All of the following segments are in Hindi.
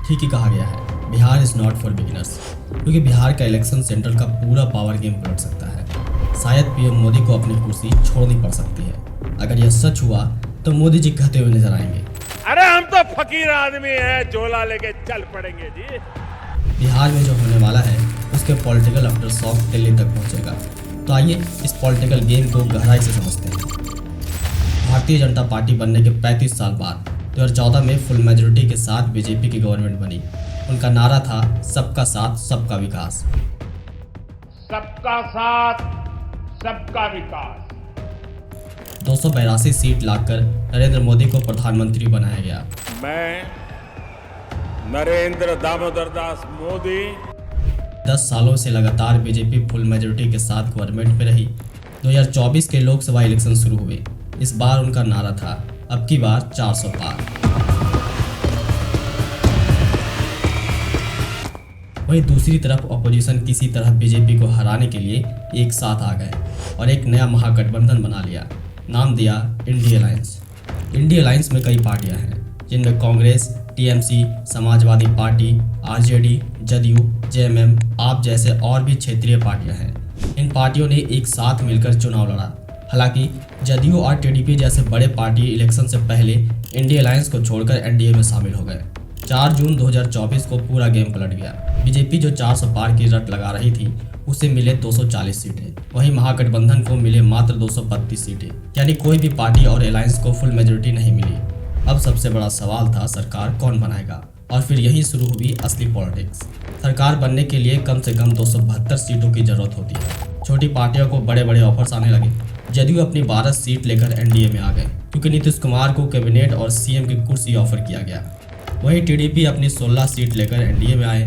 ठीक ही कहा गया है, Bihar is not for beginners, क्योंकि बिहार का इलेक्शन सेंट्रल का पूरा पावर गेम पलट सकता है। शायद पीएम मोदी को अपनी कुर्सी छोड़नी पड़ सकती है। अगर यह सच हुआ तो मोदी जी कहते हुए नजर आएंगे, अरे हम तो फकीर आदमी हैं, झोला लेके चल पड़ेंगे जी। बिहार में जो होने वाला है उसके पॉलिटिकल आफ्टर शॉक दिल्ली तक पहुंचेगा। तो आइए इस पॉलिटिकल गेम को गहराई से समझते हैं। भारतीय जनता पार्टी बनने के 35 साल बाद 2014 में फुल मेजोरिटी के साथ बीजेपी की गवर्नमेंट बनी। उनका नारा था सबका साथ सबका विकास। सबका साथ सबका विकास। 282 सीट लाकर नरेंद्र मोदी को प्रधानमंत्री बनाया गया। मैं नरेंद्र दामोदर दास मोदी 10 सालों से लगातार बीजेपी फुल मेजोरिटी के साथ गवर्नमेंट में रही। 2024 के लोकसभा इलेक्शन शुरू हुए। इस बार उनका नारा था अब की बार 400 पार। वहीं दूसरी तरफ ऑपोजिशन किसी तरह बीजेपी को हराने के लिए एक साथ आ गए और एक नया महागठबंधन बना लिया। नाम दिया इंडिया अलायंस। इंडिया अलायंस में कई पार्टियां हैं, जिनमें Congress, TMC, Samajwadi party, RJD, JDU, JMM, आप जैसे और भी क्षेत्रीय पार्टियां हैं। इन पार्टियों ने एक साथ मिलकर चुनाव लड़ा। हालांकि जदयू और टीडीपी जैसे बड़े पार्टी इलेक्शन से पहले इंडिया अलायंस को छोड़कर एनडीए में शामिल हो गए। 4 जून 2024 को पूरा गेम पलट गया। बीजेपी जो 400 पार की रट लगा रही थी उसे मिले 240 सीटें, वहीं महागठबंधन को मिले मात्र 232 सीटें, यानी कोई भी पार्टी और अलायंस को फुल मेजोरिटी नहीं मिली। अब सबसे बड़ा सवाल था सरकार कौन बनाएगा, और फिर यही शुरू हुई असली पॉलिटिक्स। सरकार बनने के लिए कम से कम 272 सीटों की जरूरत होती है। छोटी पार्टियों को बड़े बड़े ऑफर्स आने लगे। जदयू अपनी 12 सीट लेकर एनडीए में आ गए, क्योंकि नीतीश कुमार को कैबिनेट और सीएम की कुर्सी ऑफर किया गया। वहीं टीडीपी अपनी 16 सीट लेकर एनडीए में आए,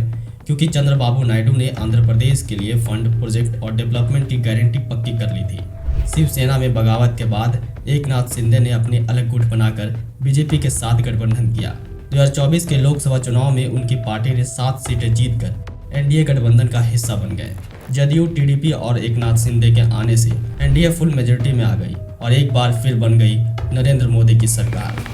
क्योंकि चंद्रबाबू नायडू ने आंध्र प्रदेश के लिए फंड, प्रोजेक्ट और डेवलपमेंट की गारंटी पक्की कर ली थी। शिवसेना में बगावत के बाद एकनाथ शिंदे ने अपनी अलग गुट बनाकर बीजेपी के साथ गठबंधन किया। 2024 के लोकसभा चुनाव में उनकी पार्टी ने 7 सीटें जीतकर एनडीए गठबंधन का हिस्सा बन गए। जदयू, टीडीपी और एकनाथ शिंदे के आने से एनडीए फुल मेजोरिटी में आ गई और एक बार फिर बन गई नरेंद्र मोदी की सरकार।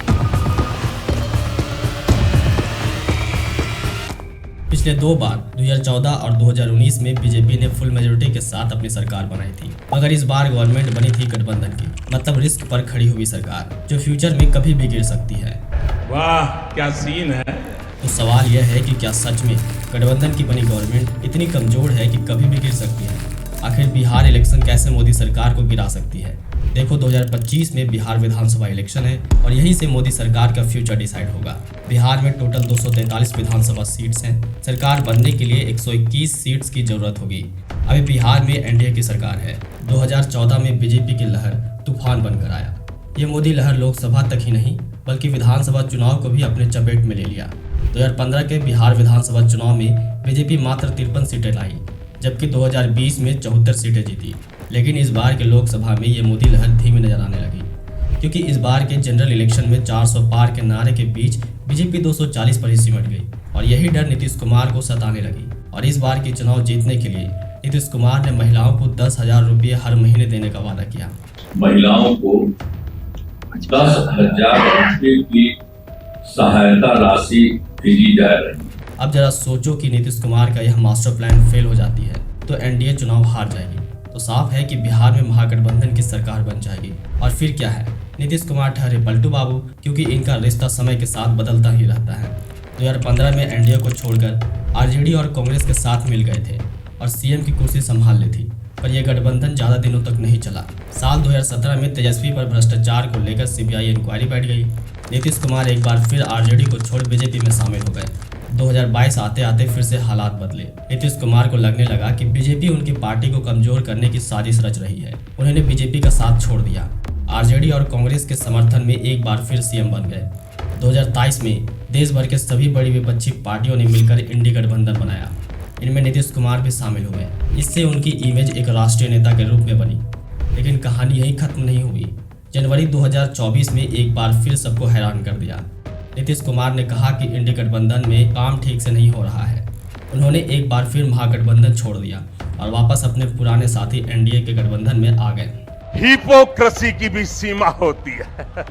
पिछले 2 बार 2014 और 2019 में बीजेपी ने फुल मेजोरिटी के साथ अपनी सरकार बनाई थी, मगर इस बार गवर्नमेंट बनी थी गठबंधन की, मतलब रिस्क पर खड़ी हुई सरकार, जो फ्यूचर में कभी भी गिर सकती है। वाह क्या सीन है। तो सवाल यह है कि क्या सच में गठबंधन की बनी गवर्नमेंट इतनी कमजोर है कि कभी भी गिर सकती है? आखिर बिहार इलेक्शन कैसे मोदी सरकार को गिरा सकती है? देखो, 2025 में बिहार विधानसभा इलेक्शन है और यहीं से मोदी सरकार का फ्यूचर डिसाइड होगा। बिहार में टोटल 243 विधानसभा सीट्स हैं। सरकार बनने के लिए 121 सीट्स की जरूरत होगी। अभी बिहार में एनडीए की सरकार है। 2014 में बीजेपी की लहर तूफान बनकर आया। ये मोदी लहर लोकसभा तक ही नहीं बल्कि विधानसभा चुनाव को भी अपने चपेट में ले लिया। 2015 के बिहार विधानसभा चुनाव में बीजेपी मात्र 53 सीटें लाई, जबकि 2020 में 74 सीटें जीती। लेकिन इस बार के लोकसभा में ये मोदी लहर धीमी नजर आने लगी, क्योंकि इस बार के जनरल इलेक्शन में 400 पार के नारे के बीच बीजेपी 240 पर ही सिमट गई और यही डर नीतीश कुमार को सताने लगी। और इस बार की चुनाव जीतने के लिए नीतीश कुमार ने महिलाओं को 10,000 रुपये हर महीने देने का वादा किया। महिलाओं को 10,000 रुपये की सहायता राशि भेजी जा रही है। अब जरा सोचो कि नीतीश कुमार का यह मास्टर प्लान फेल हो जाती है तो एनडीए चुनाव हार जाएगी। तो साफ है कि बिहार में महागठबंधन की सरकार बन जाएगी। और फिर क्या है, नीतीश कुमार ठहरे पलटू बाबू, क्योंकि इनका रिश्ता समय के साथ बदलता ही रहता है। 2015 में एनडीए को छोड़कर आरजेडी और कांग्रेस के साथ मिल गए थे और सीएम की कुर्सी संभाल ली थी, पर यह गठबंधन ज़्यादा दिनों तक नहीं चला। साल 2017 में तेजस्वी पर भ्रष्टाचार को लेकर सीबीआई इंक्वायरी बैठ गई। नीतीश कुमार एक बार फिर आरजेडी को छोड़ बीजेपी में शामिल हो गए। 2022 आते आते फिर से हालात बदले। नीतीश कुमार को लगने लगा कि बीजेपी उनकी पार्टी को कमजोर करने की साजिश रच रही है। उन्होंने बीजेपी का साथ छोड़ दिया। आरजेडी और कांग्रेस के समर्थन में एक बार फिर सीएम बन गए। 2023 में देश भर के सभी बड़ी विपक्षी पार्टियों ने मिलकर इंडी गठबंधन बनाया। इनमें नीतीश कुमार भी शामिल हुए। इससे उनकी इमेज एक राष्ट्रीय नेता के रूप में बनी। लेकिन कहानी यहीं खत्म नहीं हुई। जनवरी 2024 में एक बार फिर सबको हैरान कर दिया। नीतीश कुमार ने कहा कि इंडी गठबंधन में काम ठीक से नहीं हो रहा है। उन्होंने एक बार फिर महागठबंधन छोड़ दिया और वापस अपने पुराने साथी एनडीए के गठबंधन में आ गए। हिपोक्रेसी की भी सीमा होती है।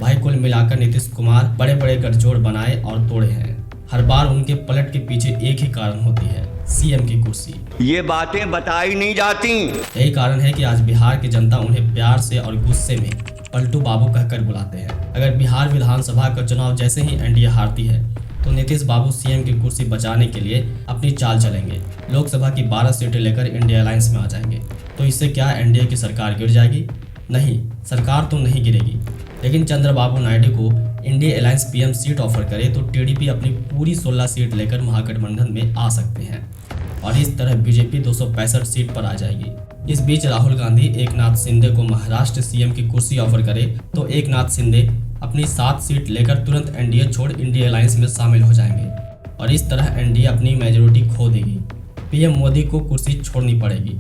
भाई कुल मिलाकर नीतीश कुमार बड़े बड़े गठजोड़ बनाए और तोड़े हैं। हर बार उनके पलट के पीछे एक ही कारण होती है, सीएम की कुर्सी। ये बातें बताई नहीं जाती। यही कारण है कि आज बिहार की जनता उन्हें प्यार से और गुस्से में पलटू बाबू कहकर बुलाते हैं। अगर बिहार विधानसभा का चुनाव जैसे ही एनडीए हारती है तो नीतीश बाबू सीएम की कुर्सी बचाने के लिए अपनी चाल चलेंगे। लोकसभा की 12 सीटें लेकर इंडिया अलायंस में आ जाएंगे। तो इससे क्या एनडीए की सरकार गिर जाएगी? नहीं, सरकार तो नहीं गिरेगी, लेकिन चंद्रबाबू नायडू को India alliance PM seat offer करे तो टीडीपी अपनी पूरी 16 सीट लेकर महागठबंधन में आ सकते हैं और इस तरह बीजेपी 265 सीट पर आ जाएगी। इस बीच राहुल गांधी एकनाथ शिंदे को महाराष्ट्र सीएम की कुर्सी ऑफर करे तो एकनाथ शिंदे अपनी 7 सीट लेकर तुरंत एनडीए छोड़ इंडिया अलायंस में शामिल हो जाएंगे और इस तरह एनडीए अपनी मेजोरिटी खो देगी। पीएम मोदी को कुर्सी छोड़नी पड़ेगी,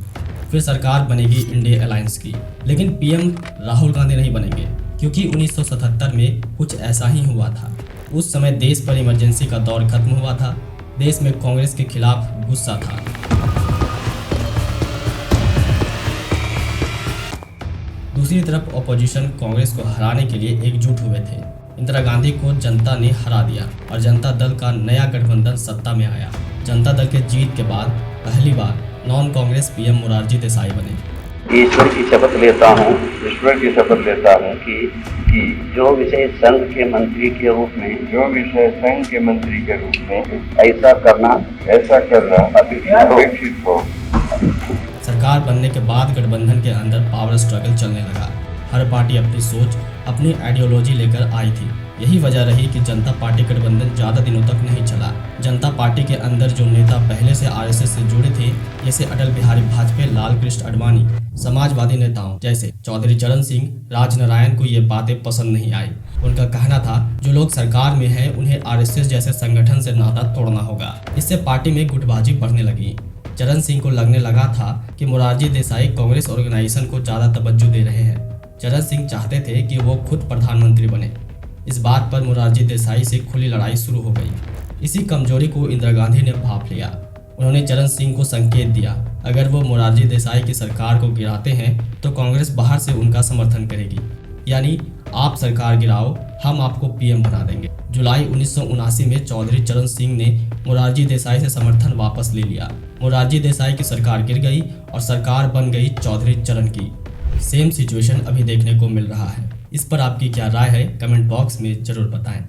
फिर सरकार बनेगी इंडिया अलायंस की। लेकिन पीएम राहुल गांधी नहीं बनेंगे, क्योंकि 1977 में कुछ ऐसा ही हुआ था। उस समय देश पर इमरजेंसी का दौर खत्म हुआ था, देश में कांग्रेस के खिलाफ गुस्सा था। दूसरी तरफ ऑपोजिशन कांग्रेस को हराने के लिए एकजुट हुए थे। इंदिरा गांधी को जनता ने हरा दिया और जनता दल का नया गठबंधन सत्ता में आया। जनता दल के जीत के बाद पहली बार नॉन कांग्रेस पीएम मोरारजी देसाई बने। ईश्वर की शपथ लेता हूँ कि जो विषय संघ के मंत्री के रूप में ऐसा करना अपेक्षित हो। सरकार बनने के बाद गठबंधन के अंदर पावर स्ट्रगल चलने लगा। हर पार्टी अपनी सोच, अपनी आइडियोलॉजी लेकर आई थी। यही वजह रही कि जनता पार्टी गठबंधन ज़्यादा दिनों तक नहीं चला। जनता पार्टी के अंदर जो नेता पहले से आरएसएस से जुड़े थे, जैसे अटल बिहारी वाजपेयी, लाल कृष्ण आडवाणी, समाजवादी नेताओं जैसे चौधरी चरण सिंह, राजनारायण को ये बातें पसंद नहीं आई। उनका कहना था जो लोग सरकार में हैं उन्हें आरएसएस जैसे संगठन से नाता तोड़ना होगा। इससे पार्टी में गुटबाजी बढ़ने लगी। चरण सिंह को लगने लगा था कि मोरारजी देसाई कांग्रेस ऑर्गेनाइजेशन को ज़्यादा तवज्जो दे रहे हैं। चरण सिंह चाहते थे कि वो खुद प्रधानमंत्री बने। इस बात पर मोरारजी देसाई से खुली लड़ाई शुरू हो गई। इसी कमजोरी को इंदिरा गांधी ने भांप लिया। उन्होंने चरण सिंह को संकेत दिया, अगर वो मोरारजी देसाई की सरकार को गिराते हैं तो कांग्रेस बाहर से उनका समर्थन करेगी, यानी आप सरकार गिराओ, हम आपको पीएम बना देंगे। जुलाई 1979 में चौधरी चरण सिंह ने मोरारजी देसाई से समर्थन वापस ले लिया। मोरारजी देसाई की सरकार गिर गई और सरकार बन गई चौधरी चरण की। सेम सिचुएशन अभी देखने को मिल रहा है। इस पर आपकी क्या राय है, कमेंट बॉक्स में जरूर बताएं।